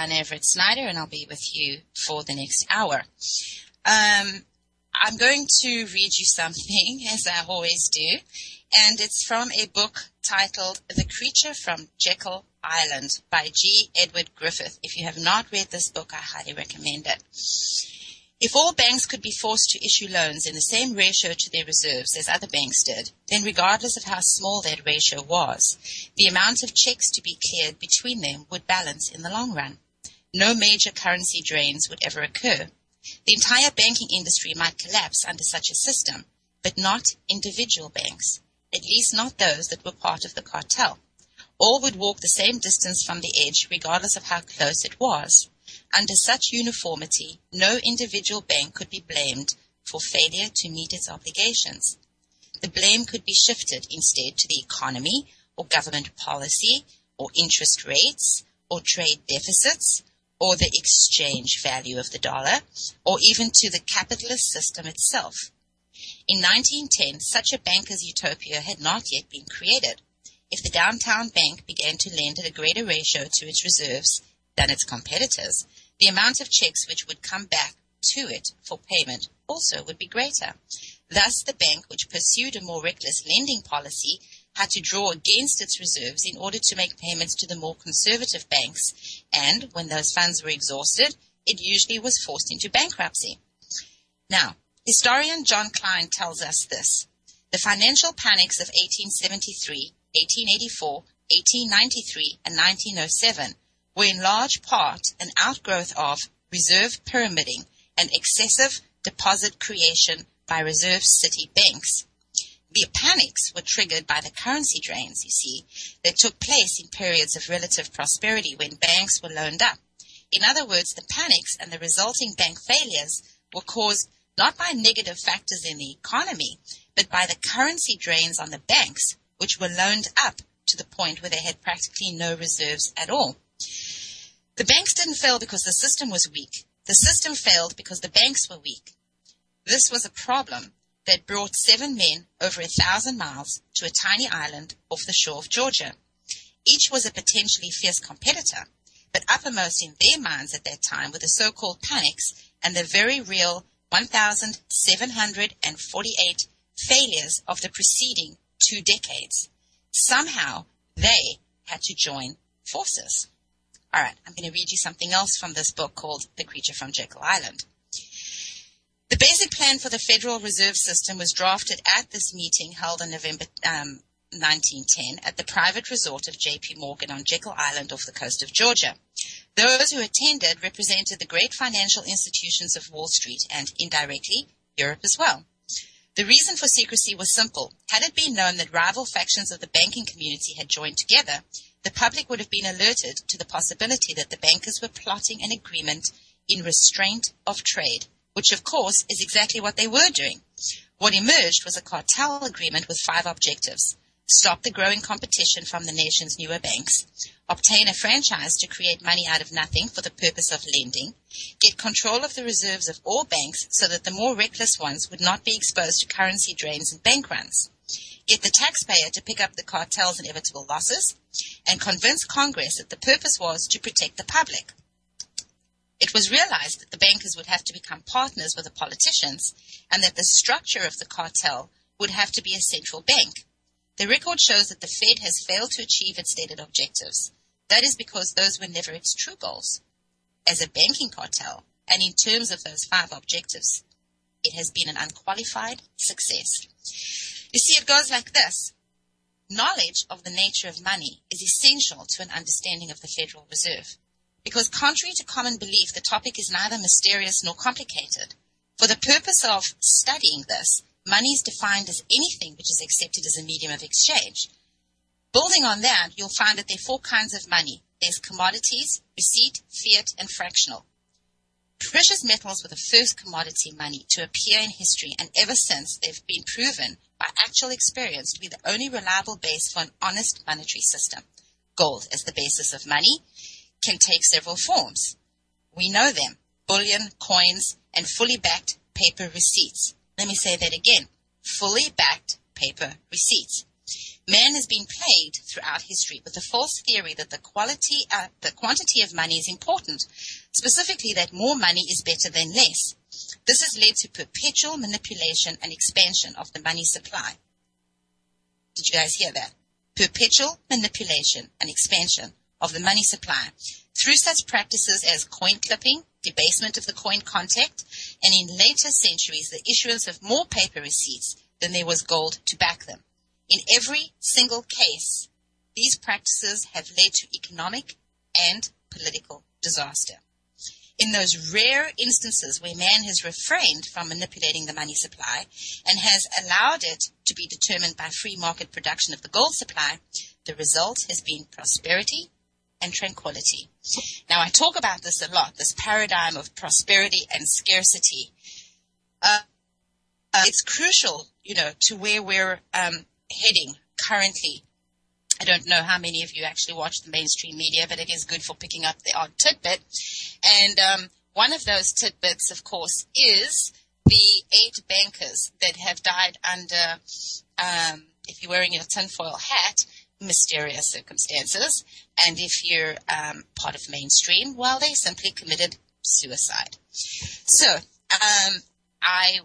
Diana Everett-Snyder, and I'll be with you for the next hour. I'm going to read you something, as I always do, and it's from a book titled The Creature from Jekyll Island by G. Edward Griffith. If you have not read this book, I highly recommend it. If all banks could be forced to issue loans in the same ratio to their reserves as other banks did, then regardless of how small that ratio was, the amount of checks to be cleared between them would balance in the long run. No major currency drains would ever occur. The entire banking industry might collapse under such a system, but not individual banks, at least not those that were part of the cartel. All would walk the same distance from the edge, regardless of how close it was. Under such uniformity, no individual bank could be blamed for failure to meet its obligations. The blame could be shifted instead to the economy, or government policy, or interest rates, or trade deficits, or the exchange value of the dollar, or even to the capitalist system itself. In 1910, such a banker's utopia had not yet been created. If the downtown bank began to lend at a greater ratio to its reserves than its competitors, the amount of checks which would come back to it for payment also would be greater. Thus, the bank which pursued a more reckless lending policy had to draw against its reserves in order to make payments to the more conservative banks, and when those funds were exhausted, it usually was forced into bankruptcy. Now, historian John Klein tells us this. The financial panics of 1873, 1884, 1893, and 1907 were in large part an outgrowth of reserve pyramiding and excessive deposit creation by reserve city banks. The panics were triggered by the currency drains, you see, that took place in periods of relative prosperity when banks were loaned up. In other words, the panics and the resulting bank failures were caused not by negative factors in the economy, but by the currency drains on the banks, which were loaned up to the point where they had practically no reserves at all. The banks didn't fail because the system was weak. The system failed because the banks were weak. This was a problem that brought 7 men over 1,000 miles to a tiny island off the shore of Georgia. Each was a potentially fierce competitor, but uppermost in their minds at that time were the so-called panics and the very real 1,748 failures of the preceding 2 decades. Somehow, they had to join forces. All right, I'm going to read you something else from this book called The Creature from Jekyll Island. The basic plan for the Federal Reserve System was drafted at this meeting held in November 1910 at the private resort of J.P. Morgan on Jekyll Island off the coast of Georgia. Those who attended represented the great financial institutions of Wall Street and, indirectly, Europe as well. The reason for secrecy was simple. Had it been known that rival factions of the banking community had joined together, the public would have been alerted to the possibility that the bankers were plotting an agreement in restraint of trade, which, of course, is exactly what they were doing. What emerged was a cartel agreement with 5 objectives: stop the growing competition from the nation's newer banks, obtain a franchise to create money out of nothing for the purpose of lending, get control of the reserves of all banks so that the more reckless ones would not be exposed to currency drains and bank runs, get the taxpayer to pick up the cartel's inevitable losses, and convince Congress that the purpose was to protect the public. It was realized that the bankers would have to become partners with the politicians and that the structure of the cartel would have to be a central bank. The record shows that the Fed has failed to achieve its stated objectives. That is because those were never its true goals. As a banking cartel, and in terms of those 5 objectives, it has been an unqualified success. You see, it goes like this. Knowledge of the nature of money is essential to an understanding of the Federal Reserve, because contrary to common belief, the topic is neither mysterious nor complicated. For the purpose of studying this, money is defined as anything which is accepted as a medium of exchange. Building on that, you'll find that there are 4 kinds of money. There's commodities, receipt, fiat, and fractional. Precious metals were the first commodity money to appear in history, and ever since they've been proven by actual experience to be the only reliable base for an honest monetary system. Gold, as the basis of money, can take several forms. We know them: bullion, coins, and fully backed paper receipts. Let me say that again. Fully backed paper receipts. Man has been plagued throughout history with the false theory that the quantity of money is important, specifically that more money is better than less. This has led to perpetual manipulation and expansion of the money supply. Did you guys hear that? Perpetual manipulation and expansion of the money supply through such practices as coin clipping, debasement of the coin contact, and in later centuries the issuance of more paper receipts than there was gold to back them. In every single case, these practices have led to economic and political disaster. In those rare instances where man has refrained from manipulating the money supply and has allowed it to be determined by free market production of the gold supply, the result has been prosperity and tranquility. Now, I talk about this a lot, this paradigm of prosperity and scarcity. It's crucial, to where we're heading currently. I don't know how many of you actually watch the mainstream media, but it is good for picking up the odd tidbit. And one of those tidbits, of course, is the 8 bankers that have died under, if you're wearing your tinfoil hat, mysterious circumstances. And if you're part of mainstream, well, they simply committed suicide. So I,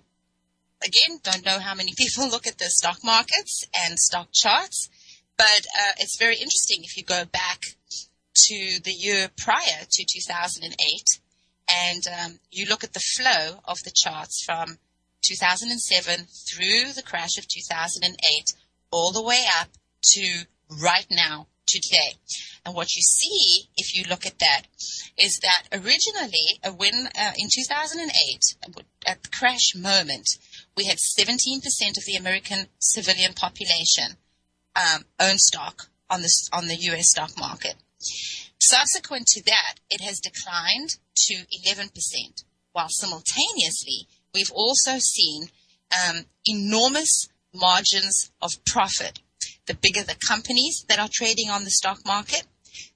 again, don't know how many people look at the stock markets and stock charts, but it's very interesting if you go back to the year prior to 2008 and you look at the flow of the charts from 2007 through the crash of 2008 all the way up to right now, today. And what you see, if you look at that, is that originally, when in 2008, at the crash moment, we had 17% of the American civilian population own stock on the U.S. stock market. Subsequent to that, it has declined to 11%, while simultaneously, we've also seen enormous margins of profit. The bigger the companies that are trading on the stock market,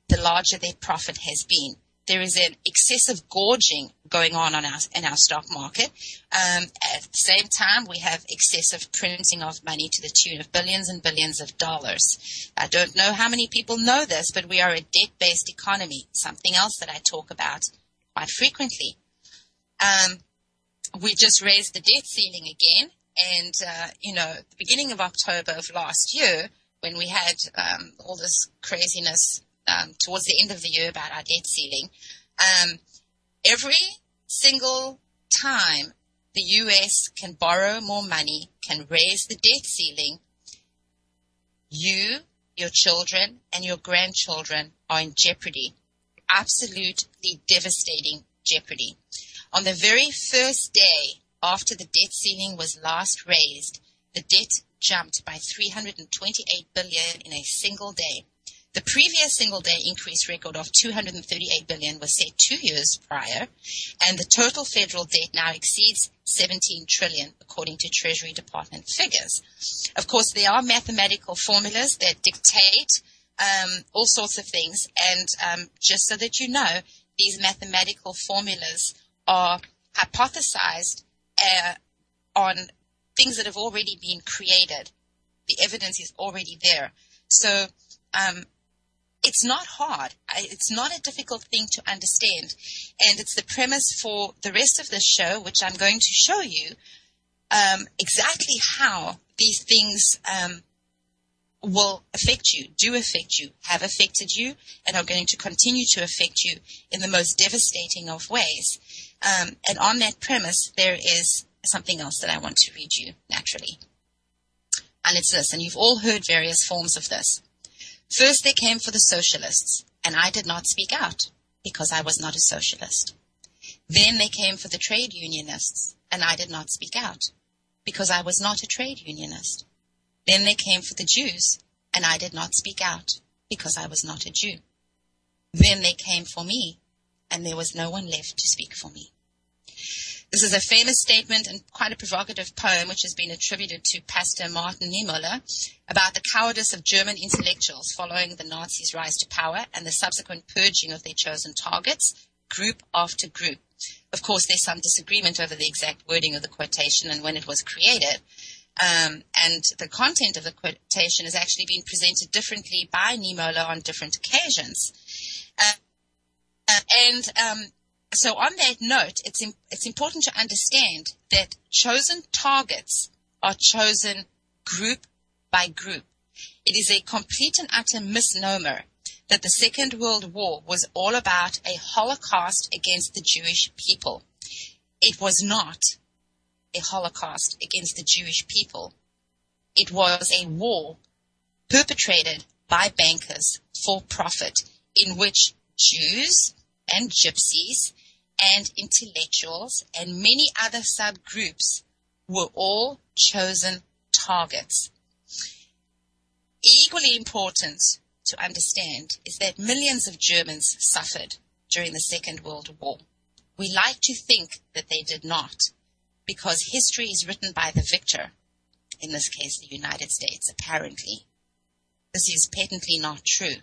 the larger their profit has been. There is an excessive gorging going on in our stock market. At the same time, we have excessive printing of money to the tune of billions and billions of dollars. I don't know how many people know this, but we are a debt-based economy, something else that I talk about quite frequently. We just raised the debt ceiling again. And, the beginning of October of last year, when we had all this craziness towards the end of the year about our debt ceiling, every single time the U.S. can borrow more money, can raise the debt ceiling, you, your children, and your grandchildren are in jeopardy, absolutely devastating jeopardy. On the very first day after the debt ceiling was last raised, the debt jumped by $328 billion in a single day. The previous single-day increase record of $238 billion was set 2 years prior, and the total federal debt now exceeds $17 trillion, according to Treasury Department figures. Of course, there are mathematical formulas that dictate all sorts of things, and just so that you know, these mathematical formulas are hypothesized on things that have already been created. The evidence is already there. So it's not hard. It's not a difficult thing to understand. And it's the premise for the rest of this show, which I'm going to show you exactly how these things will affect you, do affect you, have affected you, and are going to continue to affect you in the most devastating of ways. And on that premise, there is something else that I want to read you naturally. And it's this, and you've all heard various forms of this. First, they came for the socialists, and I did not speak out because I was not a socialist. Then they came for the trade unionists, and I did not speak out because I was not a trade unionist. Then they came for the Jews, and I did not speak out because I was not a Jew. Then they came for me, and there was no one left to speak for me. This is a famous statement and quite a provocative poem which has been attributed to Pastor Martin Niemöller about the cowardice of German intellectuals following the Nazis' rise to power and the subsequent purging of their chosen targets, group after group. Of course, there's some disagreement over the exact wording of the quotation and when it was created. And the content of the quotation has actually been presented differently by Niemöller on different occasions. So on that note, it's important to understand that chosen targets are chosen group by group. It is a complete and utter misnomer that the Second World War was all about a Holocaust against the Jewish people. It was not a Holocaust against the Jewish people. It was a war perpetrated by bankers for profit, in which Jews and gypsies and intellectuals and many other subgroups were all chosen targets. Equally important to understand is that millions of Germans suffered during the Second World War. We like to think that they did not, because history is written by the victor, in this case the United States, apparently. This is patently not true.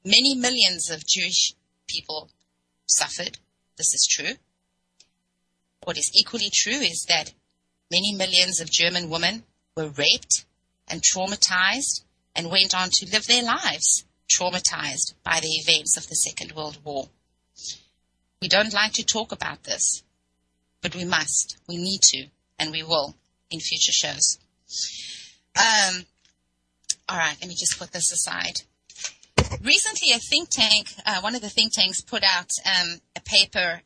Many millions of Jewish people suffered. This is true. What is equally true is that many millions of German women were raped and traumatized and went on to live their lives traumatized by the events of the Second World War. We don't like to talk about this, but we must, we need to, and we will in future shows. All right, let me just put this aside. Recently, a think tank, one of the think tanks put out a paper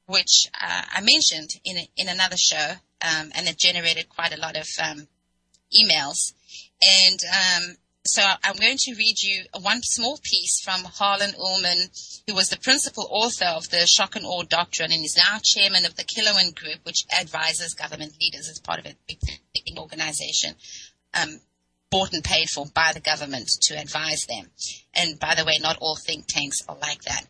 which I mentioned in another show, and it generated quite a lot of emails. And so I'm going to read you one small piece from Harlan Ullman, who was the principal author of the Shock and Awe Doctrine and is now chairman of the Killowen Group, which advises government leaders as part of a big organization, bought and paid for by the government to advise them. And by the way, not all think tanks are like that.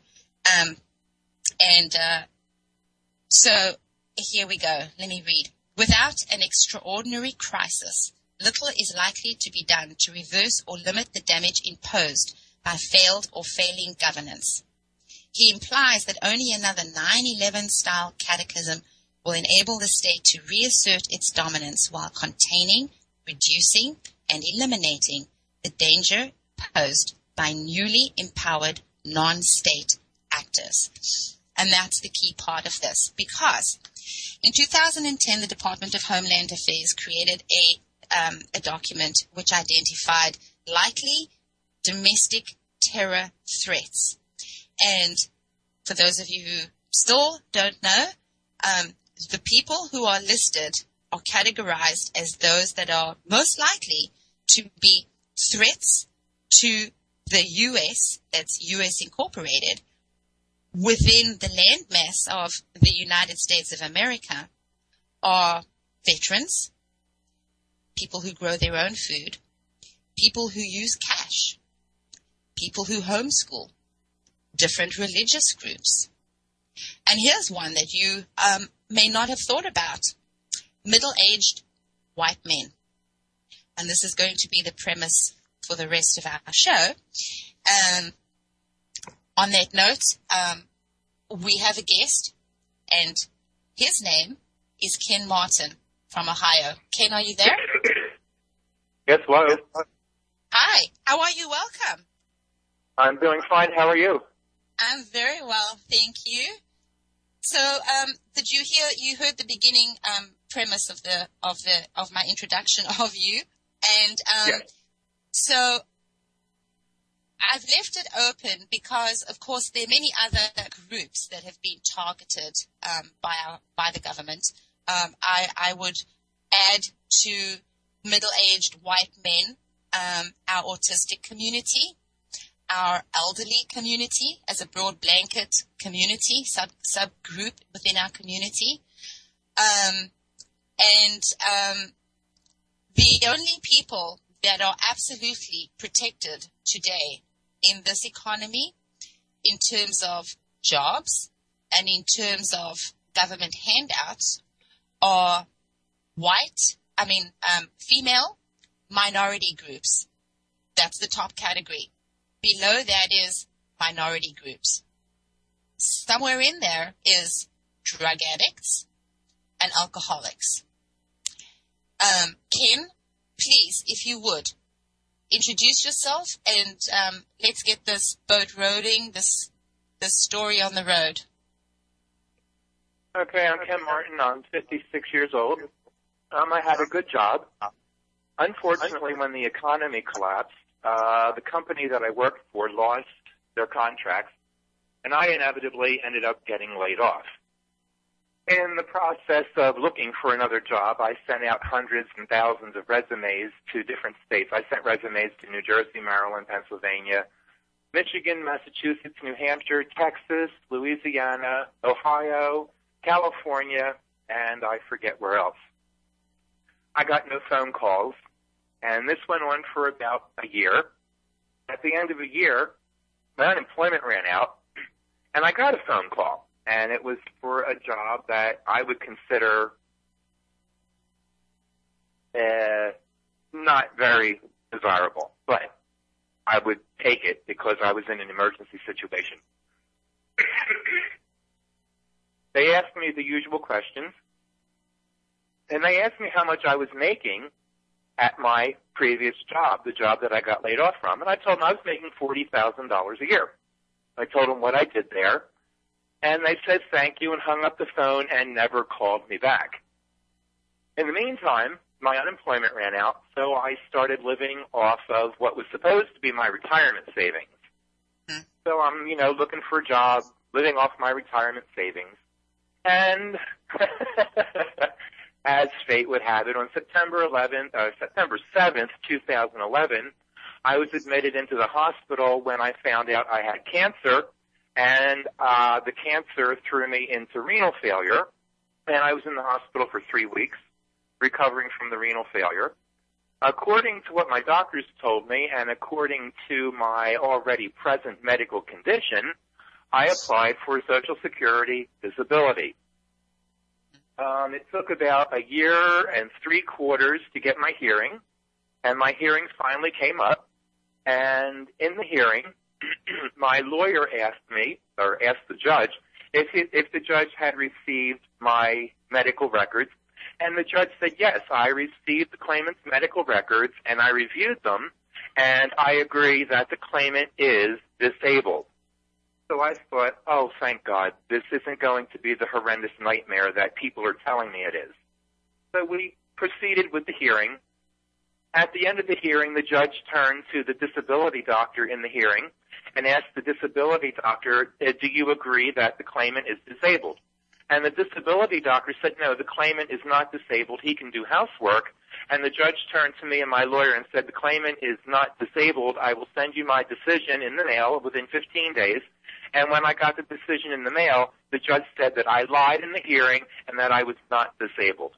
So here we go. Let me read. Without an extraordinary crisis, little is likely to be done to reverse or limit the damage imposed by failed or failing governance. He implies that only another 9/11 style cataclysm will enable the state to reassert its dominance while containing, reducing, and eliminating the danger posed by newly empowered non-state actors. And that's the key part of this, because in 2010, the Department of Homeland Affairs created a document which identified likely domestic terror threats. And for those of you who still don't know, the people who are listed are categorized as those that are most likely to be threats to the U.S., that's U.S. Incorporated, within the landmass of the United States of America, are veterans, people who grow their own food, people who use cash, people who homeschool, different religious groups. And here's one that you may not have thought about: middle-aged white men. And this is going to be the premise for the rest of our show. On that note, we have a guest, and his name is Ken Martin from Ohio. Ken, are you there? Yes, hello. Hi, how are you? Welcome. I'm doing fine. How are you? I'm very well, thank you. So, did you heard the beginning premise of my introduction of you, and yes. So I've left it open because, of course, there are many other groups that have been targeted by the government. I would add to middle-aged white men, our autistic community, our elderly community as a broad blanket community, subgroup within our community. The only people that are absolutely protected today in this economy, in terms of jobs and in terms of government handouts, are female minority groups. That's the top category. Below that is minority groups. Somewhere in there is drug addicts and alcoholics. Ken, please, if you would, introduce yourself and let's get this boat rolling, this story on the road. Okay, I'm Ken Martin. I'm 56 years old. I had a good job. Unfortunately, when the economy collapsed, the company that I worked for lost their contracts, and I inevitably ended up getting laid off. In the process of looking for another job, I sent out hundreds and thousands of resumes to different states. I sent resumes to New Jersey, Maryland, Pennsylvania, Michigan, Massachusetts, New Hampshire, Texas, Louisiana, Ohio, California, and I forget where else. I got no phone calls, and this went on for about a year. At the end of a year, my unemployment ran out, and I got a phone call. And it was for a job that I would consider not very desirable, but I would take it because I was in an emergency situation. They asked me the usual questions, and they asked me how much I was making at my previous job, the job that I got laid off from, and I told them I was making $40,000 a year. I told them what I did there. And they said thank you and hung up the phone and never called me back. In the meantime, my unemployment ran out, so I started living off of what was supposed to be my retirement savings. So I'm, looking for a job, living off my retirement savings. And as fate would have it, on September 7th, 2011, I was admitted into the hospital when I found out I had cancer. And the cancer threw me into renal failure, and I was in the hospital for 3 weeks recovering from the renal failure. According to what my doctors told me and according to my already present medical condition, I applied for Social Security disability. It took about a year and 3/4 to get my hearing, and my hearing finally came up. And in the hearing, my lawyer asked the judge, if the judge had received my medical records, and the judge said, yes, I received the claimant's medical records, and I reviewed them, and I agree that the claimant is disabled. So I thought, oh, thank God, this isn't going to be the horrendous nightmare that people are telling me it is. So we proceeded with the hearing. At the end of the hearing, the judge turned to the disability doctor in the hearing and asked the disability doctor, do you agree that the claimant is disabled? And the disability doctor said, no, the claimant is not disabled. He can do housework. And the judge turned to me and my lawyer and said, the claimant is not disabled. I will send you my decision in the mail within 15 days. And when I got the decision in the mail, the judge said that I lied in the hearing and that I was not disabled.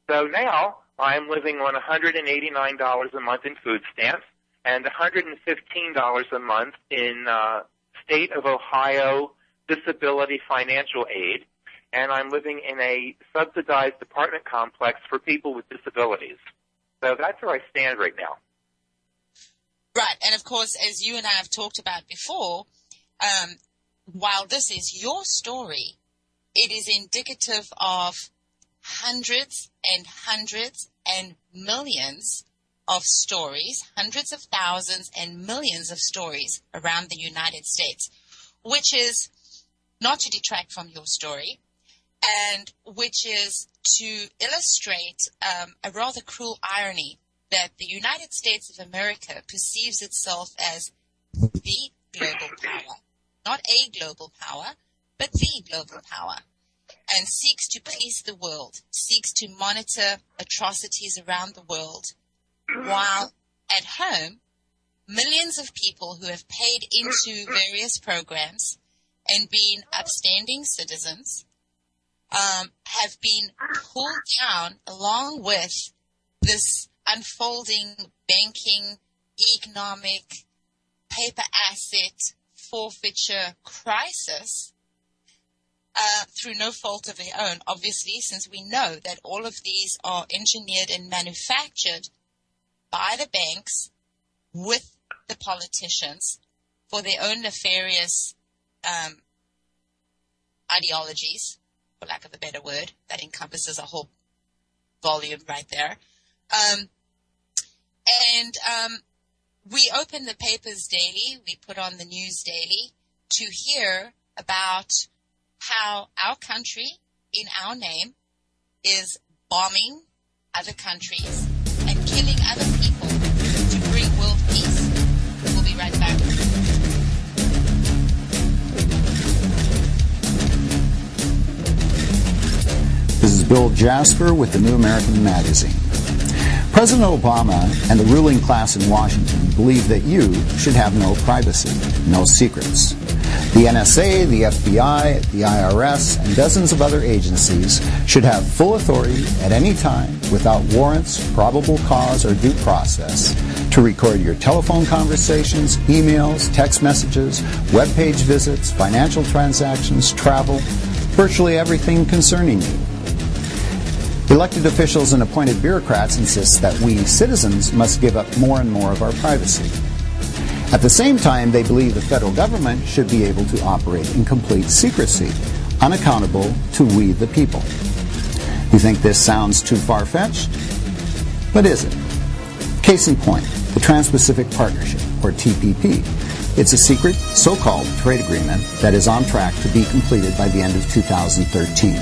So now I'm living on $189 a month in food stamps and $115 a month in state of Ohio disability financial aid, and I'm living in a subsidized apartment complex for people with disabilities. So that's where I stand right now. Right, and of course, as you and I have talked about before, while this is your story, it is indicative of hundreds and millions of stories, hundreds of thousands and millions of stories around the United States, which is not to detract from your story, and which is to illustrate a rather cruel irony that the United States of America perceives itself as the global power, not a global power, but the global power, and seeks to police the world, seeks to monitor atrocities around the world, while at home, millions of people who have paid into various programs and been upstanding citizens have been pulled down along with this unfolding banking, economic, paper asset forfeiture crisis through no fault of their own, obviously, since we know that all of these are engineered and manufactured by the banks with the politicians for their own nefarious ideologies, for lack of a better word, that encompasses a whole volume right there. We open the papers daily, we put on the news daily to hear about how our country, in our name, is bombing other countries and killing other people to bring world peace. We'll be right back. This is Bill Jasper with the New American Magazine. President Obama and the ruling class in Washington believe that you should have no privacy, no secrets. The NSA, the FBI, the IRS, and dozens of other agencies should have full authority at any time, without warrants, probable cause, or due process, to record your telephone conversations, emails, text messages, web page visits, financial transactions, travel, virtually everything concerning you. Elected officials and appointed bureaucrats insist that we citizens must give up more and more of our privacy. At the same time, they believe the federal government should be able to operate in complete secrecy, unaccountable to we the people. You think this sounds too far-fetched? But is it? Case in point, the Trans-Pacific Partnership, or TPP. It's a secret, so-called trade agreement that is on track to be completed by the end of 2013.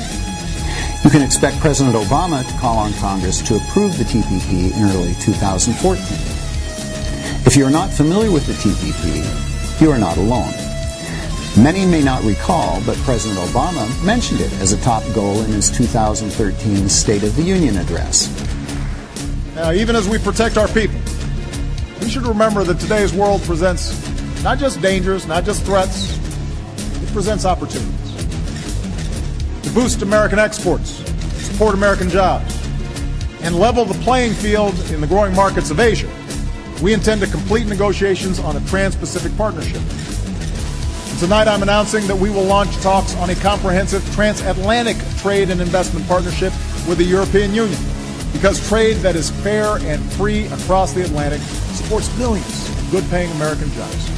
You can expect President Obama to call on Congress to approve the TPP in early 2014. If you are not familiar with the TPP, you are not alone. Many may not recall, but President Obama mentioned it as a top goal in his 2013 State of the Union address. Now, even as we protect our people, we should remember that today's world presents not just dangers, not just threats, it presents opportunities. To boost American exports, support American jobs, and level the playing field in the growing markets of Asia, we intend to complete negotiations on a Trans-Pacific Partnership. And tonight I'm announcing that we will launch talks on a comprehensive transatlantic trade and investment partnership with the European Union, because trade that is fair and free across the Atlantic supports millions of good-paying American jobs.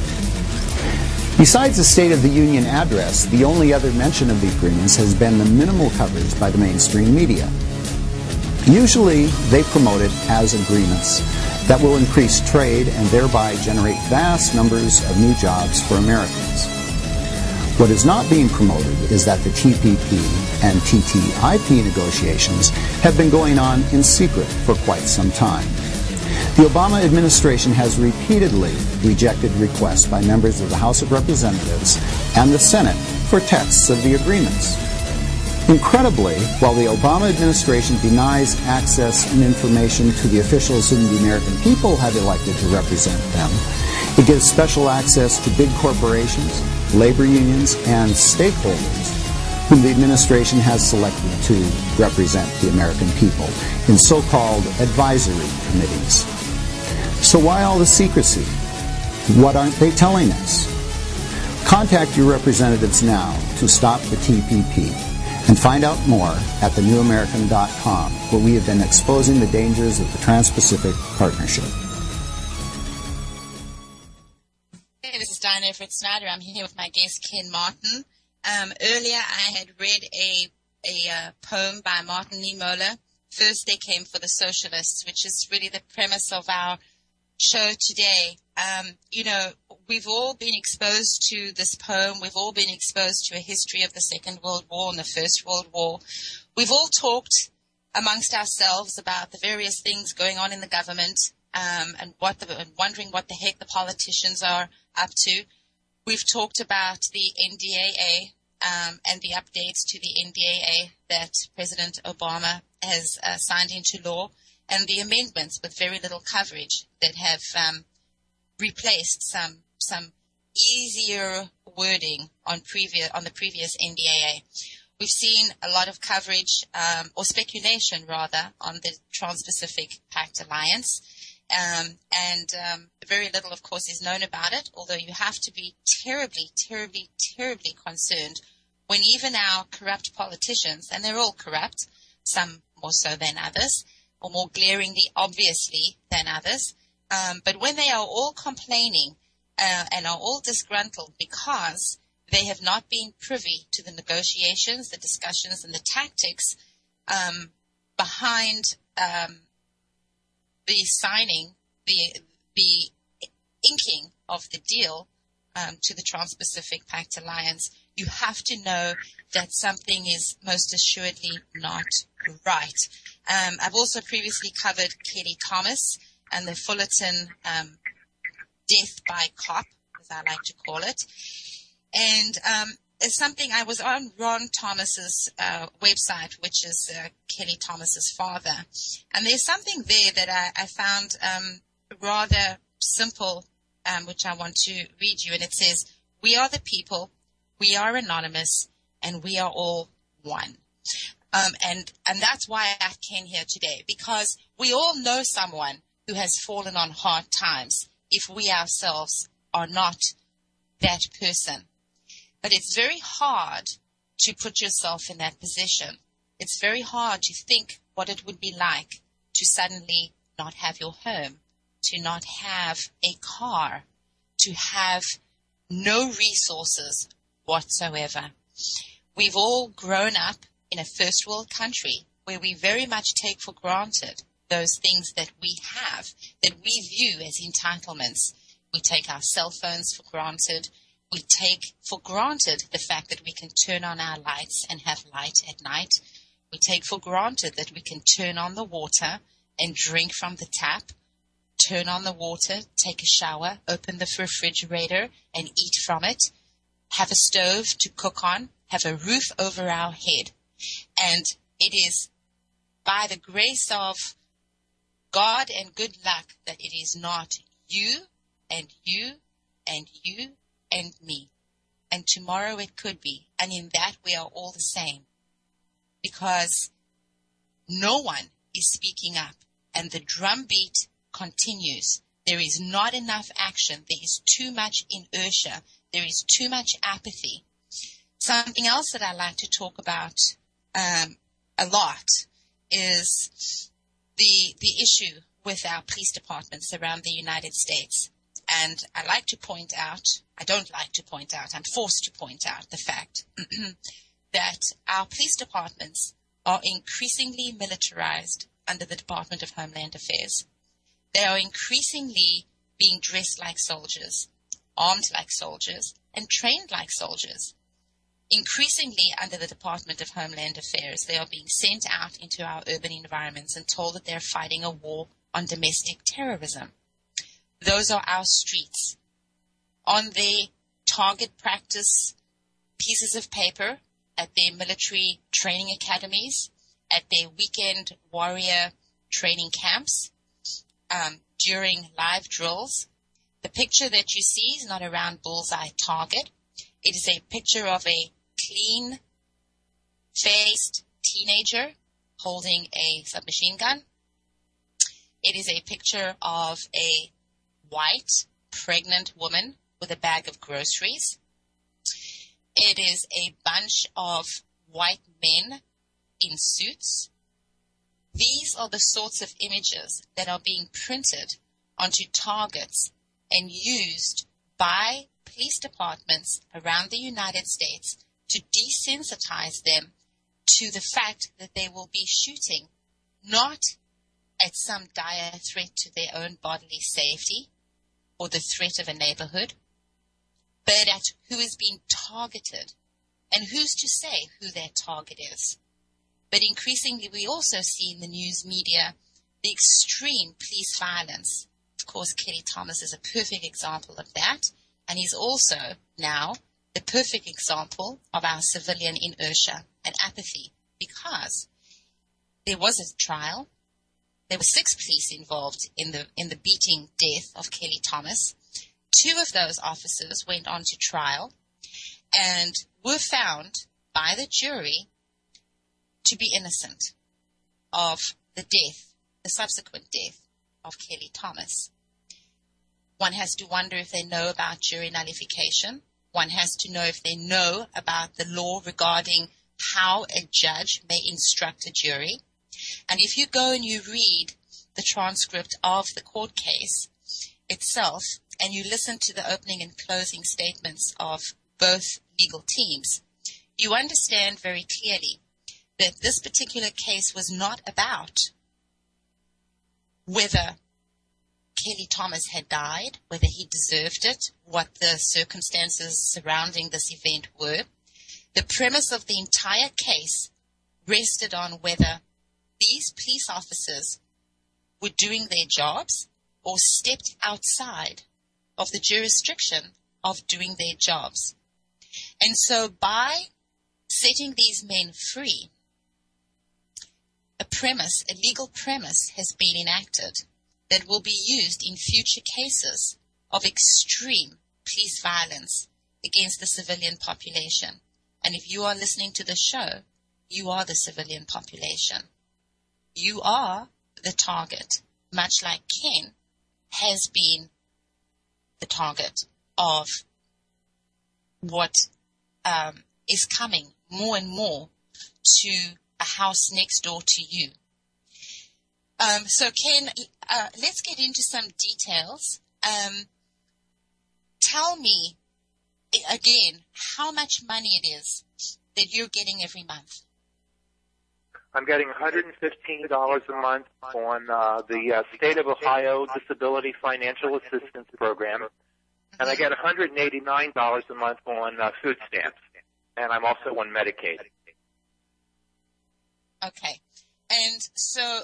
Besides the State of the Union address, the only other mention of the agreements has been the minimal coverage by the mainstream media. Usually, they promote it as agreements that will increase trade and thereby generate vast numbers of new jobs for Americans. What is not being promoted is that the TPP and TTIP negotiations have been going on in secret for quite some time. The Obama administration has repeatedly rejected requests by members of the House of Representatives and the Senate for texts of the agreements. Incredibly, while the Obama administration denies access and information to the officials whom the American people have elected to represent them, it gives special access to big corporations, labor unions, and stakeholders whom the administration has selected to represent the American people in so-called advisory committees. So why all the secrecy? What aren't they telling us? Contact your representatives now to stop the TPP and find out more at thenewamerican.com, where we have been exposing the dangers of the Trans-Pacific Partnership. Hey, this is Diana Everett-Snyder. I'm here with my guest, Ken Martin. Earlier, I had read a poem by Martin Niemöller, First They Came for the Socialists, which is really the premise of our show today. We've all been exposed to this poem. We've all been exposed to a history of the Second World War and the First World War. We've all talked amongst ourselves about the various things going on in the government, and wondering what the heck the politicians are up to. We've talked about the NDAA, and the updates to the NDAA that President Obama has signed into law, and the amendments with very little coverage that have replaced some easier wording on the previous NDAA. We've seen a lot of coverage, or speculation rather, on the Trans-Pacific Pact Alliance, and very little, of course, is known about it, although you have to be terribly, terribly, terribly concerned when even our corrupt politicians, and they're all corrupt, some more so than others, or more glaringly, obviously, than others, but when they are all complaining and are all disgruntled because they have not been privy to the negotiations, the discussions, and the tactics behind the signing, the inking of the deal to the Trans-Pacific Pact Alliance, you have to know that something is most assuredly not right. I've also previously covered Kelly Thomas and the Fullerton death by cop, as I like to call it. And it's something I was on Ron Thomas's website, which is Kelly Thomas's father. And there's something there that I found rather simple, which I want to read you. And it says, "We are the people, we are anonymous, and we are all one." And that's why I came here today, because we all know someone who has fallen on hard times if we ourselves are not that person. But it's very hard to put yourself in that position. It's very hard to think what it would be like to suddenly not have your home, to not have a car, to have no resources whatsoever. We've all grown up in a first world country where we very much take for granted those things that we have, that we view as entitlements. We take our cell phones for granted. We take for granted the fact that we can turn on our lights and have light at night. We take for granted that we can turn on the water and drink from the tap, turn on the water, take a shower, open the refrigerator and eat from it, have a stove to cook on, have a roof over our head. And it is by the grace of God and good luck that it is not you and you and you and me. And tomorrow it could be. And in that we are all the same. Because no one is speaking up. And the drumbeat continues. There is not enough action. There is too much inertia. There is too much apathy. Something else that I like to talk about a lot is the issue with our police departments around the United States. And I don't like to point out, I'm forced to point out the fact that our police departments are increasingly militarized under the Department of Homeland Affairs. They are increasingly being dressed like soldiers, armed like soldiers, and trained like soldiers. Increasingly under the Department of Homeland Affairs, they are being sent out into our urban environments and told that they're fighting a war on domestic terrorism. Those are our streets. On their target practice pieces of paper at their military training academies, at their weekend warrior training camps, during live drills, the picture that you see is not a round bullseye target. It is a picture of a clean-faced teenager holding a submachine gun. It is a picture of a white, pregnant woman with a bag of groceries. It is a bunch of white men in suits. These are the sorts of images that are being printed onto targets and used by police departments around the United States to desensitize them to the fact that they will be shooting not at some dire threat to their own bodily safety or the threat of a neighborhood, but at who is being targeted and who's to say who their target is. But increasingly we also see in the news media the extreme police violence. Of course, Kelly Thomas is a perfect example of that, and he's also now the perfect example of our civilian inertia and apathy, because there was a trial. There were 6 police involved in the beating death of Kelly Thomas. 2 of those officers went on to trial and were found by the jury to be innocent of the subsequent death of Kelly Thomas. One has to wonder if they know about jury nullification. One has to know if they know about the law regarding how a judge may instruct a jury. And if you go and you read the transcript of the court case itself, and you listen to the opening and closing statements of both legal teams, you understand very clearly that this particular case was not about whether Kelly Thomas had died, whether he deserved it, what the circumstances surrounding this event were. The premise of the entire case rested on whether these police officers were doing their jobs or stepped outside of the jurisdiction of doing their jobs. And so by setting these men free, a legal premise has been enacted that will be used in future cases of extreme police violence against the civilian population. And if you are listening to the show, you are the civilian population. You are the target, much like Ken has been the target of what is coming more and more to a house next door to you. So Ken, let's get into some details. Tell me again how much money it is that you're getting every month. I'm getting $115 a month on the State of Ohio Disability Financial Assistance Program, and I get $189 a month on food stamps, and I'm also on Medicaid. Okay. And so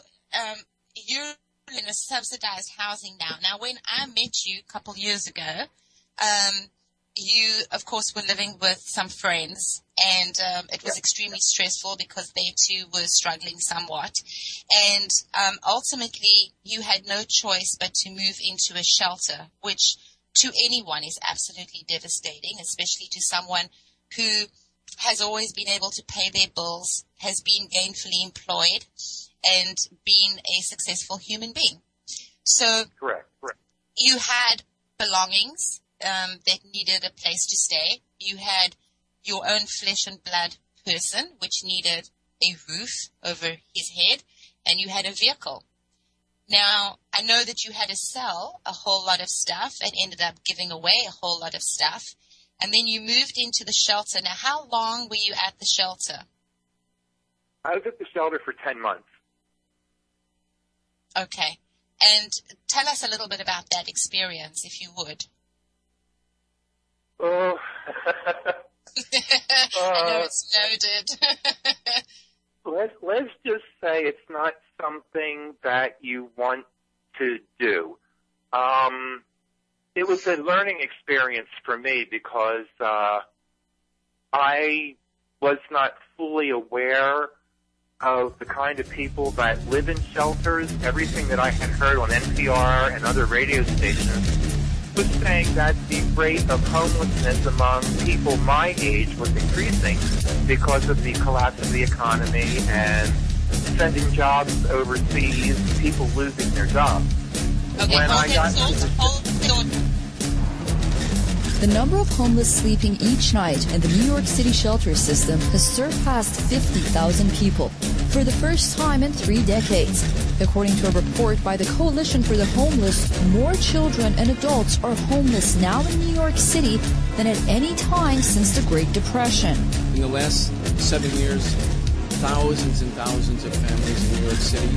you're in a subsidized housing now. Now, when I met you a couple years ago, you, of course, were living with some friends, and it was extremely stressful because they, too, were struggling somewhat. And ultimately, you had no choice but to move into a shelter, which to anyone is absolutely devastating, especially to someone who has always been able to pay their bills, has been gainfully employed, and been a successful human being. So Correct. you had belongings that needed a place to stay. You had your own flesh and blood person, which needed a roof over his head, and you had a vehicle. Now, I know that you had to sell a whole lot of stuff and ended up giving away a whole lot of stuff. And then you moved into the shelter. Now, how long were you at the shelter? I was at the shelter for 10 months. Okay. And tell us a little bit about that experience, if you would. Oh. I know it's loaded. Let's just say it's not something that you want to do. It was a learning experience for me because I was not fully aware of the kind of people that live in shelters. Everything that I had heard on NPR and other radio stations was saying that the rate of homelessness among people my age was increasing because of the collapse of the economy and sending jobs overseas, people losing their jobs. Okay, hold on. The number of homeless sleeping each night in the New York City shelter system has surpassed 50,000 people for the first time in 3 decades. According to a report by the Coalition for the Homeless, more children and adults are homeless now in New York City than at any time since the Great Depression. In the last 7 years, thousands and thousands of families in New York City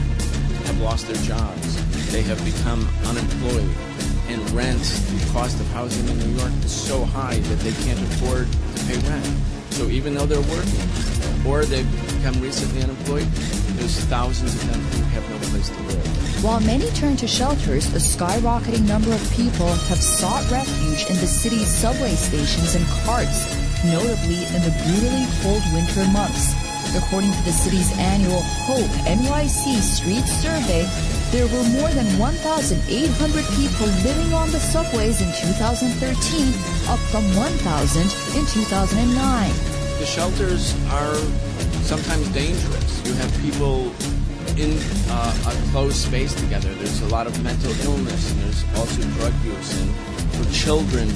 have lost their jobs. They have become unemployed. And rent, the cost of housing in New York is so high that they can't afford to pay rent. So even though they're working, or they've become recently unemployed, there's thousands of them who have no place to live. While many turn to shelters, a skyrocketing number of people have sought refuge in the city's subway stations and carts, notably in the brutally cold winter months. According to the city's annual HOPE NYC Street Survey, there were more than 1,800 people living on the subways in 2013, up from 1,000 in 2009. The shelters are sometimes dangerous. You have people in a closed space together. There's a lot of mental illness, and there's also drug use. And for children,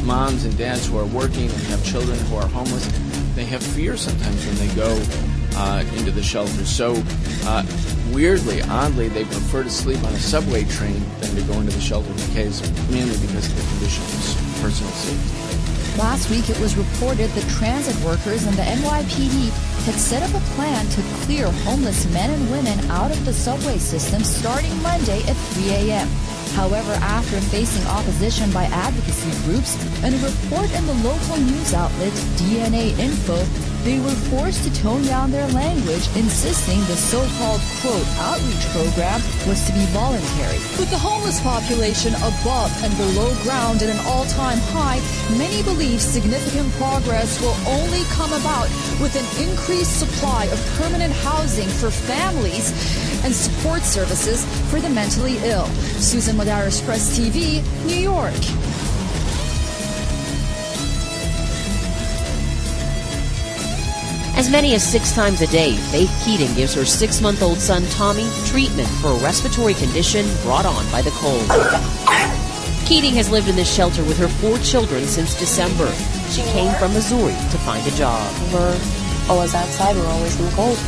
moms and dads who are working and have children who are homeless, they have fear sometimes when they go into the shelters. So weirdly, oddly, they prefer to sleep on a subway train than to go into the shelter mainly because of the conditions, personal safety. Last week, it was reported that transit workers and the NYPD had set up a plan to clear homeless men and women out of the subway system starting Monday at 3 a.m. However, after facing opposition by advocacy groups and a report in the local news outlet DNA Info, they were forced to tone down their language, insisting the so-called, quote, outreach program was to be voluntary. With the homeless population above and below ground at an all-time high, many believe significant progress will only come about with an increased supply of permanent housing for families and support services for the mentally ill. Susan Madaris, Press TV, New York. As many as 6 times a day, Faith Keating gives her 6-month-old son Tommy treatment for a respiratory condition brought on by the cold. Keating has lived in this shelter with her 4 children since December. She came from Missouri to find a job. We're always outside. We're always in the cold.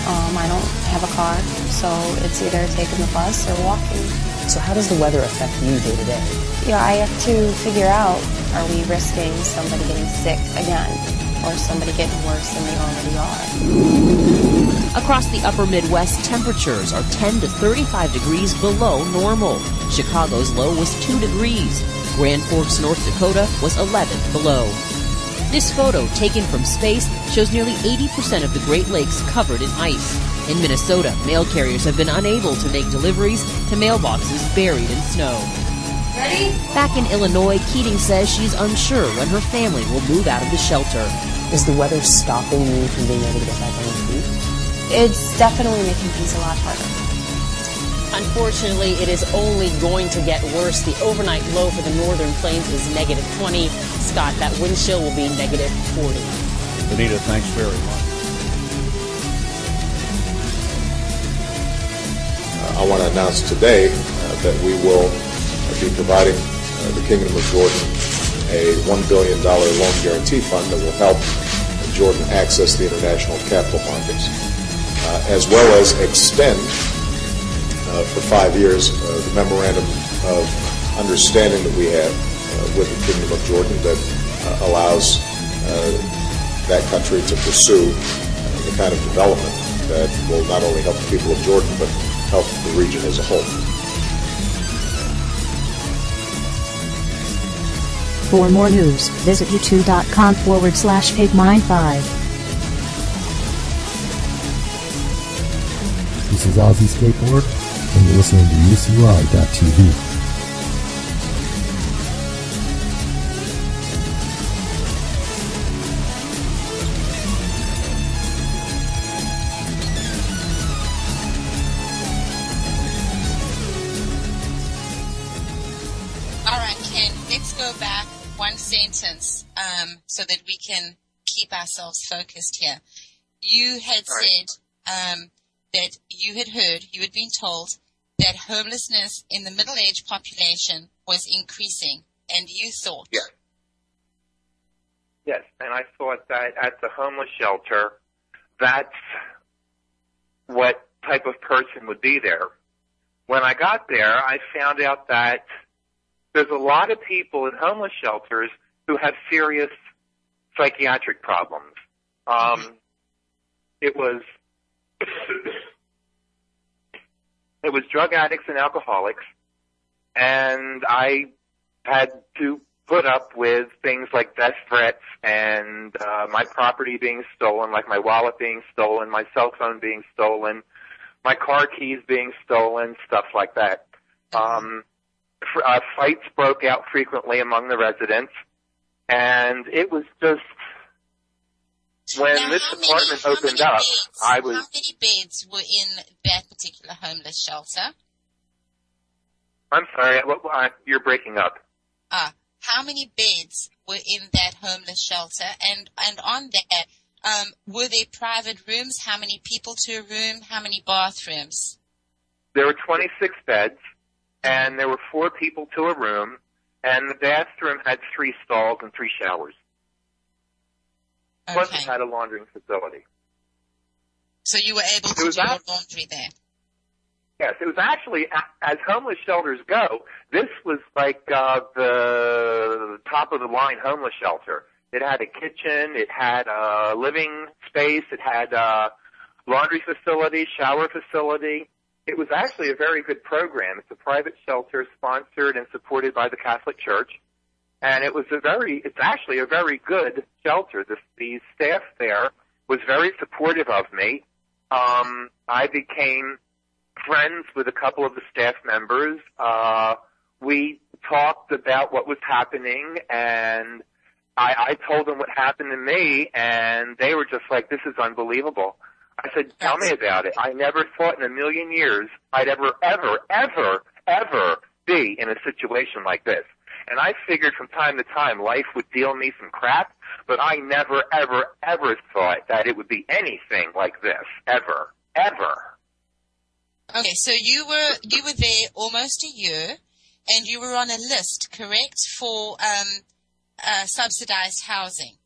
I don't have a car, so it's either taking the bus or walking. So how does the weather affect you day to day? I have to figure out, are we risking somebody getting sick again or somebody getting worse than they already are? Across the upper Midwest, temperatures are 10 to 35 degrees below normal. Chicago's low was 2 degrees. Grand Forks, North Dakota was 11 below. This photo, taken from space, shows nearly 80% of the Great Lakes covered in ice. In Minnesota, mail carriers have been unable to make deliveries to mailboxes buried in snow. Ready? Back in Illinois, Keating says she's unsure when her family will move out of the shelter. Is the weather stopping you from being able to get back on your feet? It's definitely making things a lot harder. Unfortunately, it is only going to get worse. The overnight low for the northern plains is negative 20. Scott, that wind chill will be negative 40. Benita, thanks very much. I want to announce today that we will be providing the Kingdom of Jordan a $1 billion loan guarantee fund that will help Jordan access the international capital markets, as well as extend for 5 years the memorandum of understanding that we have with the Kingdom of Jordan that allows that country to pursue the kind of development that will not only help the people of Jordan but help the region as a whole. For more news, visit youtube.com/pigmine5. This is Ozzy Skateboard, and you're listening to UCY.tv. All right, Ken, let's go back one sentence so that we can keep ourselves focused here. You had said that you had been told that homelessness in the middle-aged population was increasing, and you thought. Yes. Yes, and I thought that at the homeless shelter, that's what type of person would be there. When I got there, I found out that there's a lot of people in homeless shelters who have serious psychiatric problems. It was drug addicts and alcoholics, and I had to put up with things like death threats and my property being stolen, like my wallet being stolen, my cell phone being stolen, my car keys being stolen, stuff like that. Fights broke out frequently among the residents, and it was just, when Now, this apartment opened up, How many beds were in that particular homeless shelter? I'm sorry, you're breaking up. How many beds were in that homeless shelter? And on that, were there private rooms? How many people to a room? How many bathrooms? There were 26 beds, and there were 4 people to a room, and the bathroom had 3 stalls and 3 showers. Plus it had a laundering facility. So you were able to do laundry there? Yes, it was actually, as homeless shelters go, this was like the top of the line homeless shelter. It had a kitchen, it had a living space, it had a laundry facility, shower facility. It was actually a very good program. It's a private shelter sponsored and supported by the Catholic Church. And it's actually a very good shelter. The staff there was very supportive of me. I became friends with a couple of the staff members. We talked about what was happening, and I told them what happened to me, and they were just like, this is unbelievable. I said, tell me about it. I never thought in a million years I'd ever be in a situation like this. And I figured from time to time life would deal me some crap, but I never, ever thought that it would be anything like this, ever. Okay, so you were there almost a year, and you were on a list, correct, for subsidized housing.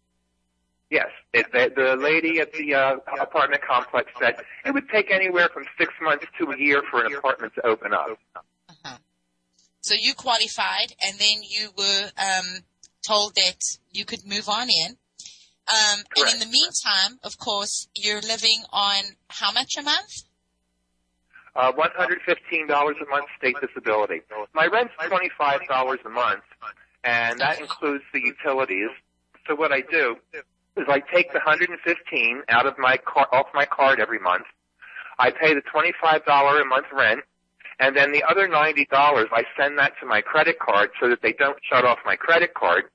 Yes, the lady at the apartment complex said it would take anywhere from 6 months to a year for an apartment to open up. Uh-huh. So you qualified, and then you were told that you could move on in. And in the meantime, of course, you're living on how much a month? $115 a month state disability. My rent's $25 a month, and that includes the utilities. So what I do is I take the $115 out of off my card every month. I pay the $25 a month rent, and then the other $90, I send that to my credit card so that they don't shut off my credit card.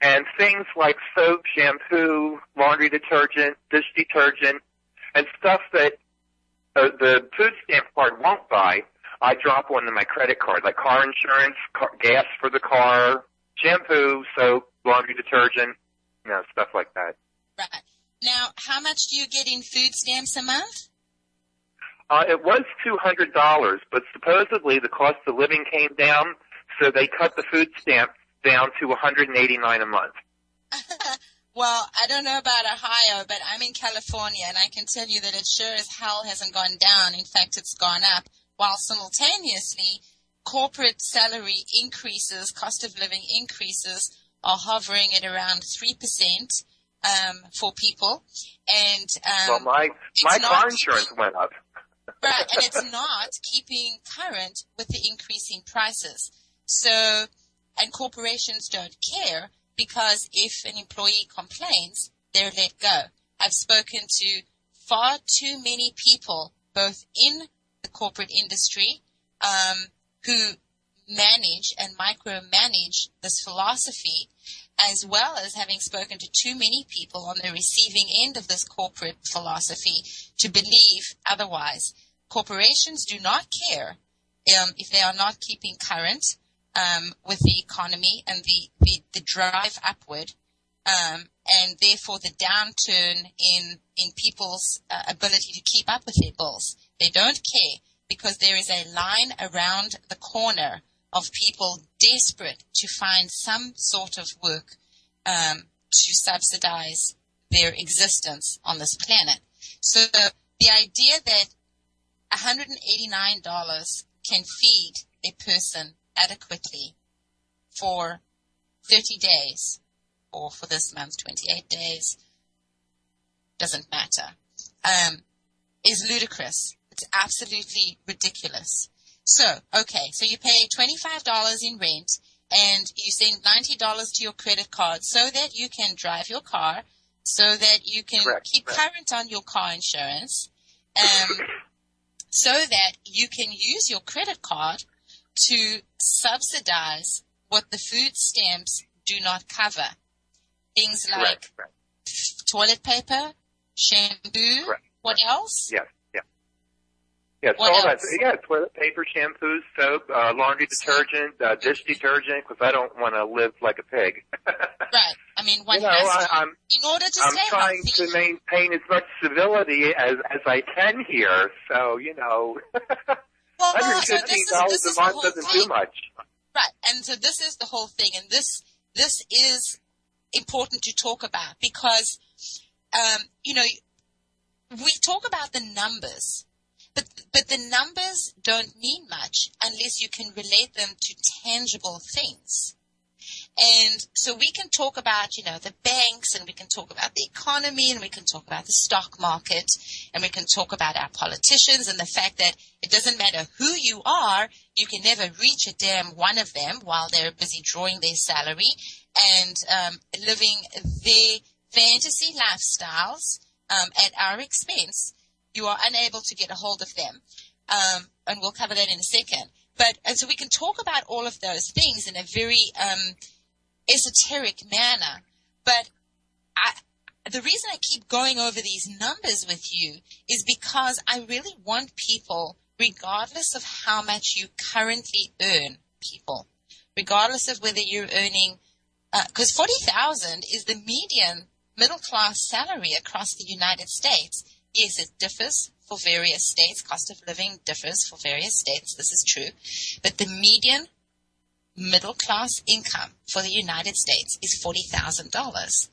And things like soap, shampoo, laundry detergent, dish detergent, and stuff that the food stamp card won't buy, I drop onto my credit card, like car insurance, gas for the car, shampoo, soap, laundry detergent, stuff like that. Right. Now, how much do you get in food stamps a month? It was $200, but supposedly the cost of living came down, so they cut the food stamp down to $189 a month. Well, I don't know about Ohio, but I'm in California, and I can tell you that it sure as hell hasn't gone down. In fact, it's gone up, while simultaneously corporate salary increases, cost of living increases are hovering at around 3% for people. And well, my car insurance went up. Right, and it's not keeping current with the increasing prices. So, and corporations don't care, because if an employee complains, they're let go. I've spoken to far too many people, both in the corporate industry, who manage and micromanage this philosophy, as well as having spoken to too many people on the receiving end of this corporate philosophy to believe otherwise. Corporations do not care if they are not keeping current with the economy and the drive upward, and therefore the downturn in people's ability to keep up with their bills. They don't care, because there is a line around the corner of people desperate to find some sort of work to subsidize their existence on this planet. So the idea that $189 can feed a person adequately for 30 days, or for this month, 28 days, doesn't matter, is ludicrous. It's absolutely ridiculous. So, okay, so you pay $25 in rent, and you send $90 to your credit card so that you can drive your car, so that you can keep current on your car insurance, so that you can use your credit card to subsidize what the food stamps do not cover. Things like toilet paper, shampoo, what else? Yes, all that. Yeah, toilet paper, shampoo, soap, laundry detergent, dish detergent, because I don't want to live like a pig. Right. I mean, one has to, in order to stay I'm trying healthy. to maintain as much civility as I can here, so, Well, $115 so this is a month doesn't do much. Right, and so this is the whole thing, and this is important to talk about, because, we talk about the numbers, But the numbers don't mean much unless you can relate them to tangible things. And so we can talk about, the banks, and we can talk about the economy, and we can talk about the stock market, and we can talk about our politicians and the fact that it doesn't matter who you are, you can never reach a damn one of them while they're busy drawing their salary and living their fantasy lifestyles at our expense. You are unable to get a hold of them. And we'll cover that in a second. And so we can talk about all of those things in a very esoteric manner. But the reason I keep going over these numbers with you is because I really want people, regardless of how much you currently earn, regardless of whether you're earning, because $40,000 is the median middle-class salary across the United States. Yes, it differs for various states. Cost of living differs for various states. This is true. But the median middle-class income for the United States is $40,000.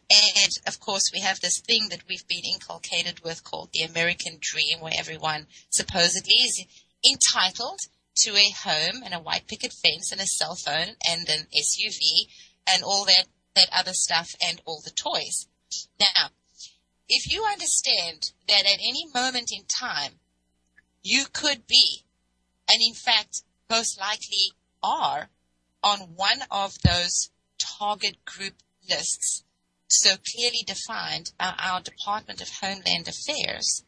And, of course, we have this thing that we've been inculcated with called the American dream, where everyone supposedly is entitled to a home and a white picket fence and a cell phone and an SUV and all that other stuff and all the toys. Now, if you understand that at any moment in time, you could be, and in fact, most likely are, on one of those target group lists, so clearly defined by our Department of Homeland Affairs,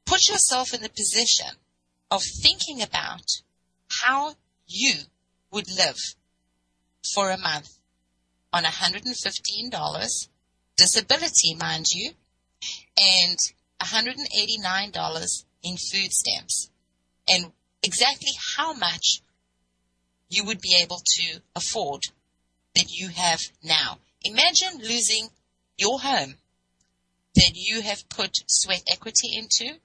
put yourself in the position of thinking about how you would live for a month on $115, disability, mind you, and $189 in food stamps, and exactly how much you would be able to afford that you have now. Imagine losing your home that you have put sweat equity into,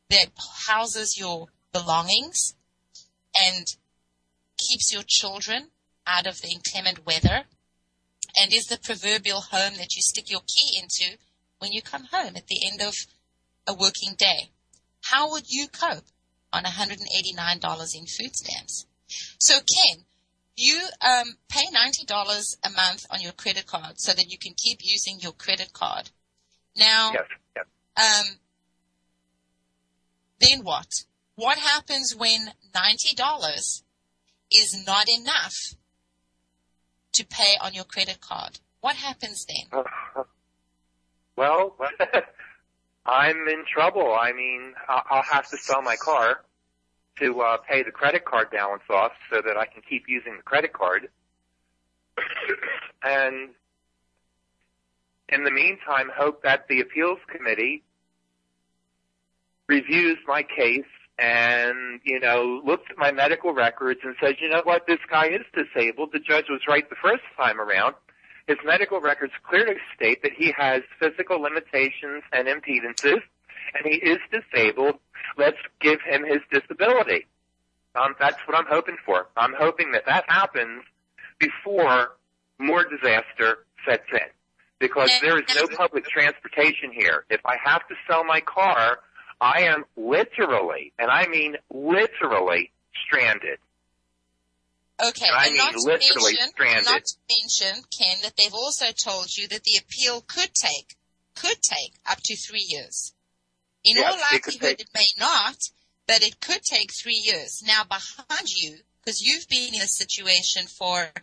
that houses your belongings and keeps your children out of the inclement weather, and is the proverbial home that you stick your key into when you come home at the end of a working day. How would you cope on $189 in food stamps? So, Ken, you pay $90 a month on your credit card so that you can keep using your credit card. Now, yes. Then what? What happens when $90 is not enough to pay on your credit card? What happens then? Well, I'm in trouble. I mean, I'll have to sell my car to pay the credit card balance off so that I can keep using the credit card. And in the meantime, hope that the appeals committee reviews my case and, looks at my medical records and says, you know what, this guy is disabled. The judge was right the first time around. His medical records clearly state that he has physical limitations and impedances, and he is disabled. Let's give him his disability. That's what I'm hoping for. I'm hoping that happens before more disaster sets in, because there is no public transportation here. If I have to sell my car, I am literally, and I mean literally, stranded. Okay, and not to mention, Ken, that they've also told you that the appeal could take up to 3 years. In all likelihood, it may not, but it could take 3 years. Now, behind you, because you've been in this situation for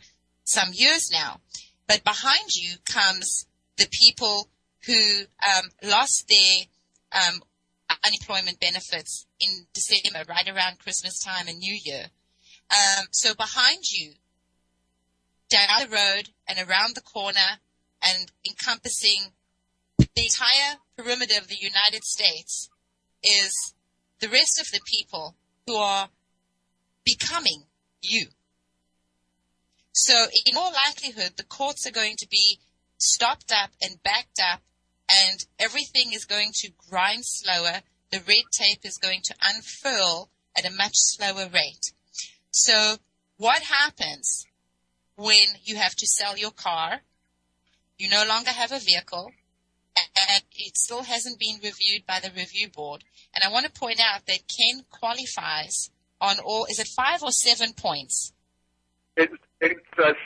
some years now, but behind you comes the people who lost their unemployment benefits in December, right around Christmas time and New Year. So behind you, down the road and around the corner and encompassing the entire perimeter of the United States is the rest of the people who are becoming you. So in all likelihood, the courts are going to be stopped up and backed up, and everything is going to grind slower. The red tape is going to unfurl at a much slower rate. So what happens when you have to sell your car, you no longer have a vehicle, and it still hasn't been reviewed by the review board. And I want to point out that Ken qualifies on all, is it 5 or 7 points? It's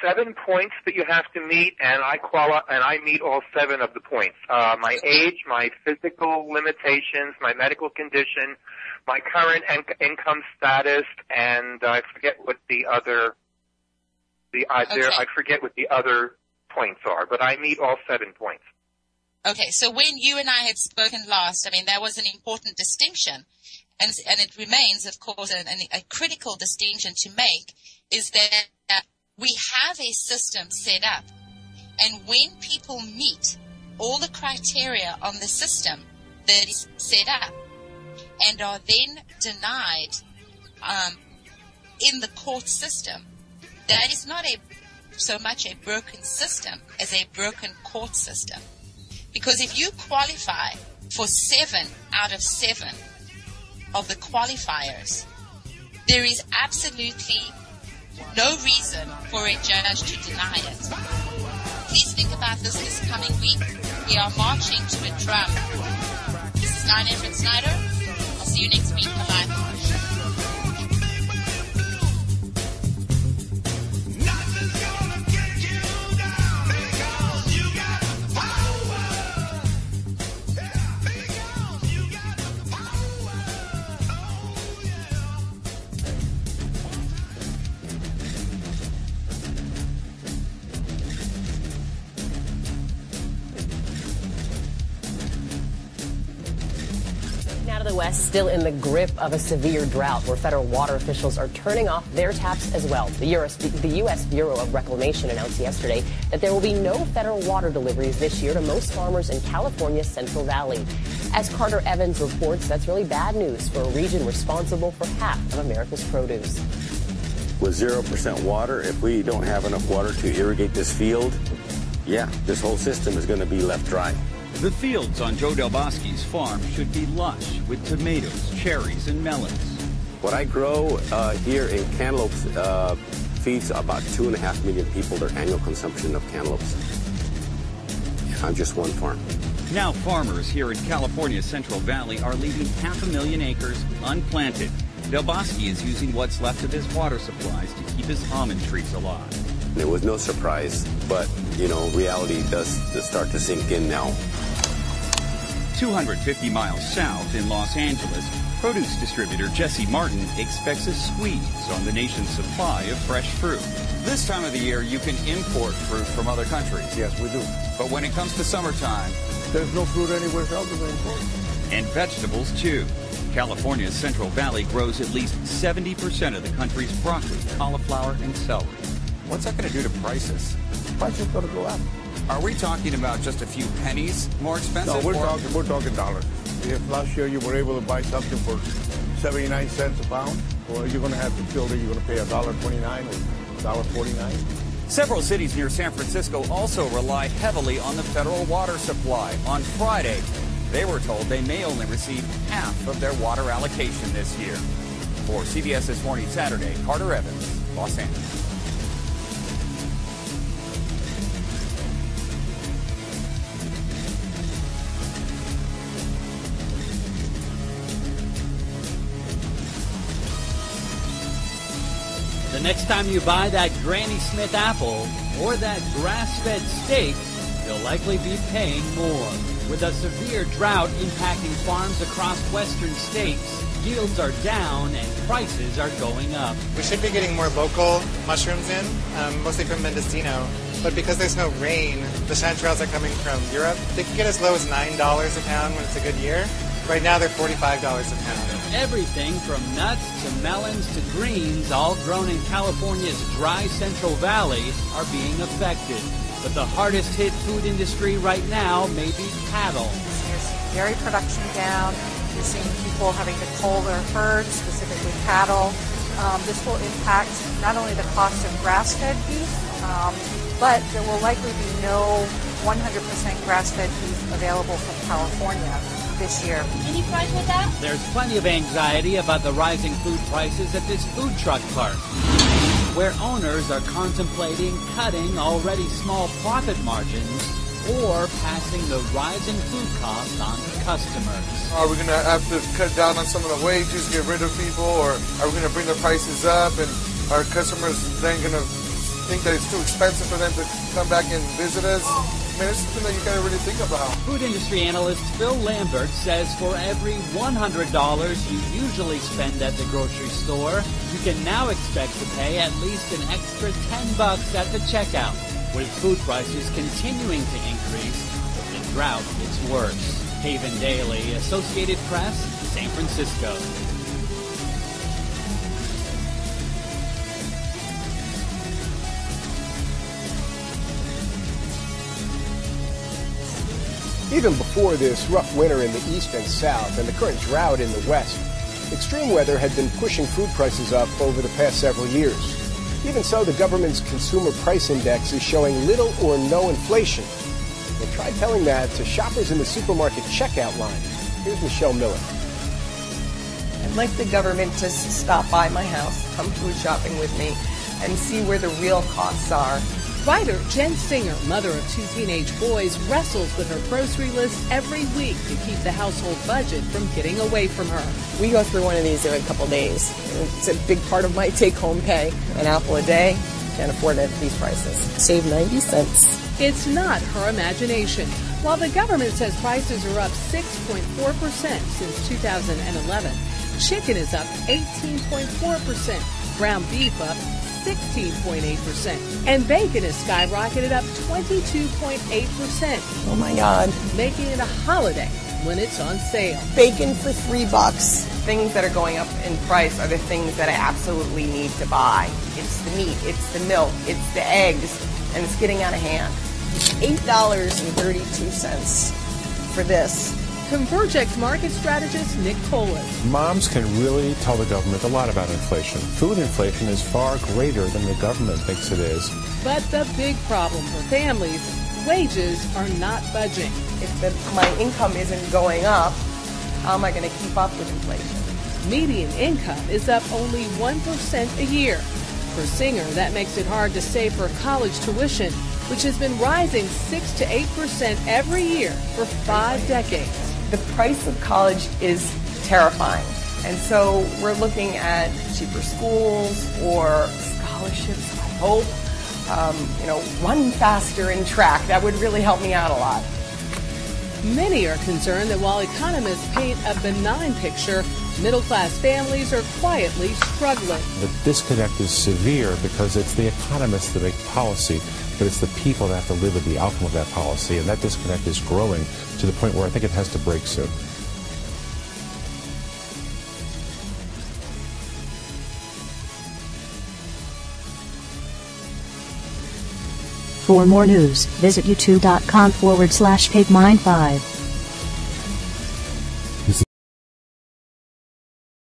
7 points that you have to meet, and I meet all 7 of the points. My age, my physical limitations, my medical condition, my current income status, and I forget what the other points are, but I meet all 7 points. Okay, so when you and I had spoken last, I mean, that was an important distinction, and it remains, of course, a critical distinction to make, is that we have a system set up, and when people meet all the criteria on the system that is set up and are then denied in the court system, that is not so much a broken system as a broken court system. Because if you qualify for 7 out of 7 of the qualifiers, there is absolutely no reason for a judge to deny it. Please think about this coming week. We are marching to a drum. This is Diane Everett Snyder. I'll see you next week. Bye-bye. Out of the West, still in the grip of a severe drought, where federal water officials are turning off their taps as well. The U.S. Bureau of Reclamation announced yesterday that there will be no federal water deliveries this year to most farmers in California's Central Valley. As Carter Evans reports, that's really bad news for a region responsible for half of America's produce. With 0% water, if we don't have enough water to irrigate this field, this whole system is going to be left dry. The fields on Joe Del Bosque's farm should be lush with tomatoes, cherries, and melons. What I grow here in cantaloupes feeds about 2.5 million people their annual consumption of cantaloupes. I'm just one farm. Now farmers here in California's Central Valley are leaving 500,000 acres unplanted. Del Bosque is using what's left of his water supplies to keep his almond trees alive. It was no surprise, but, reality does start to sink in now. 250 miles south in Los Angeles, produce distributor Jesse Martin expects a squeeze on the nation's supply of fresh fruit. This time of the year, you can import fruit from other countries. Yes, we do. But when it comes to summertime, there's no fruit anywhere else to import. And vegetables, too. California's Central Valley grows at least 70% of the country's broccoli, cauliflower, and celery. What's that going to do to prices? Prices going to go up. Are we talking about just a few pennies more expensive? No, we're talking dollars. If last year you were able to buy something for 79 cents a pound, well, you're going to have to feel that you're going to pay $1.29 or $1.49. Several cities near San Francisco also rely heavily on the federal water supply. On Friday, they were told they may only receive half of their water allocation this year. For CBS This Morning Saturday, Carter Evans, Los Angeles. The next time you buy that Granny Smith apple or that grass-fed steak, you'll likely be paying more. With a severe drought impacting farms across western states, yields are down and prices are going up. We should be getting more local mushrooms in, mostly from Mendocino. But because there's no rain, the chanterelles are coming from Europe. They can get as low as $9 a pound when it's a good year. Right now they're $45 a pound. Everything from nuts to melons to greens, all grown in California's dry Central Valley, are being affected. But the hardest hit food industry right now may be cattle. You're seeing dairy production down. You're seeing people having to cull their herds, specifically cattle. This will impact not only the cost of grass-fed beef, but there will likely be no 100% grass-fed beef available from California this year. Any price with that? There's plenty of anxiety about the rising food prices at this food truck park, where owners are contemplating cutting already small profit margins or passing the rising food costs on to customers. Are we going to have to cut down on some of the wages, get rid of people, or are we going to bring the prices up, and are customers then going to think that it's too expensive for them to come back and visit us? I mean, it's something that you got to really think about. Food industry analyst Phil Lambert says for every $100 you usually spend at the grocery store, you can now expect to pay at least an extra $10 at the checkout, with food prices continuing to increase as the drought gets worse. Haven Daily, Associated Press, San Francisco. Even before this rough winter in the east and south and the current drought in the west, extreme weather had been pushing food prices up over the past several years. Even so, the government's consumer price index is showing little or no inflation. Well, try telling that to shoppers in the supermarket checkout line. Here's Michelle Miller. I'd like the government to stop by my house, come food shopping with me, and see where the real costs are. Writer Jen Singer, mother of 2 teenage boys, wrestles with her grocery list every week to keep the household budget from getting away from her. We go through one of these every couple days. It's a big part of my take-home pay. An apple a day, can't afford it at these prices. Save 90 cents. It's not her imagination. While the government says prices are up 6.4% since 2011, chicken is up 18.4%, ground beef up 16.8%, and bacon has skyrocketed up 22.8%. Oh my God. Making it a holiday when it's on sale. Bacon for $3. Things that are going up in price are the things that I absolutely need to buy. It's the meat, it's the milk, it's the eggs, and it's getting out of hand. $8.32 for this. Convergex market strategist Nick Tolan. Moms can really tell the government a lot about inflation. Food inflation is far greater than the government thinks it is. But the big problem for families, wages are not budging. If my income isn't going up, how am I going to keep up with inflation? Median income is up only 1% a year. For Singer, that makes it hard to save for college tuition, which has been rising 6 to 8% every year for 5 decades. The price of college is terrifying. And so we're looking at cheaper schools or scholarships, I hope. Run faster in track. That would really help me out a lot. Many are concerned that while economists paint a benign picture, middle-class families are quietly struggling. The disconnect is severe because it's the economists that make policy, but it's the people that have to live with the outcome of that policy, and that disconnect is growing to the point where I think it has to break soon. For more news, visit youtube.com/pigmind5.